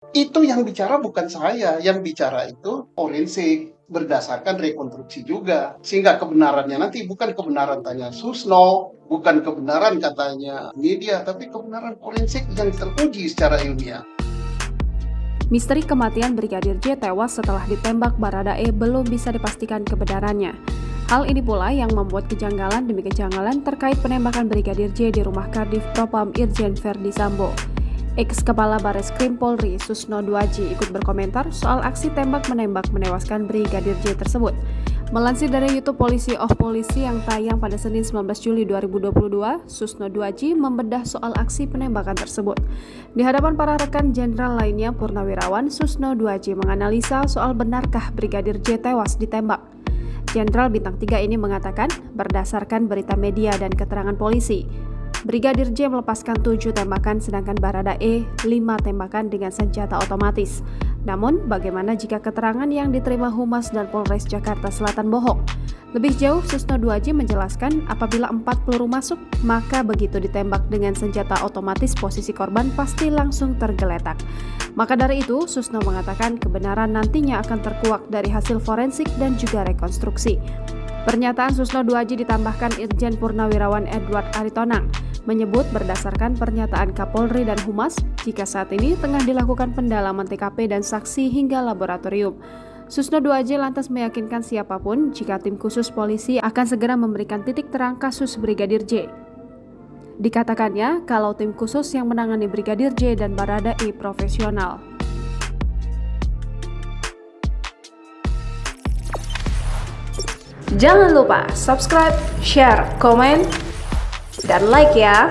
Itu yang bicara bukan saya, yang bicara itu forensik berdasarkan rekonstruksi juga. Sehingga kebenarannya nanti bukan kebenaran tanya Susno, bukan kebenaran katanya media, tapi kebenaran forensik yang teruji secara ilmiah. Misteri kematian Brigadir J tewas setelah ditembak Baradae belum bisa dipastikan kebenarannya. Hal ini pula yang membuat kejanggalan demi kejanggalan terkait penembakan Brigadir J di rumah Kadif Propam Irjen Verdi Sambo. Ex-Kepala Bareskrim Polri Susno Duaji ikut berkomentar soal aksi tembak-menembak menewaskan Brigadir J tersebut. Melansir dari YouTube Polisi of Polisi yang tayang pada Senin 19 Juli 2022, Susno Duaji membedah soal aksi penembakan tersebut. Di hadapan para rekan jenderal lainnya Purnawirawan, Susno Duaji menganalisa soal benarkah Brigadir J tewas ditembak. Jenderal Bintang 3 ini mengatakan, berdasarkan berita media dan keterangan polisi, Brigadir J melepaskan 7 tembakan sedangkan Baradae 5 tembakan dengan senjata otomatis. Namun, bagaimana jika keterangan yang diterima Humas dan Polres Jakarta Selatan bohong? Lebih jauh, Susno Duaji menjelaskan apabila 4 peluru masuk, maka begitu ditembak dengan senjata otomatis posisi korban pasti langsung tergeletak. Maka dari itu, Susno mengatakan kebenaran nantinya akan terkuak dari hasil forensik dan juga rekonstruksi. Pernyataan Susno Duaji ditambahkan Irjen Purnawirawan Edward Aritonang, menyebut berdasarkan pernyataan Kapolri dan Humas, jika saat ini tengah dilakukan pendalaman TKP dan saksi hingga laboratorium. Susno Duaji lantas meyakinkan siapapun jika tim khusus polisi akan segera memberikan titik terang kasus Brigadir J. Dikatakannya kalau tim khusus yang menangani Brigadir J dan Baradae profesional. Jangan lupa subscribe, share, komen, dan like ya!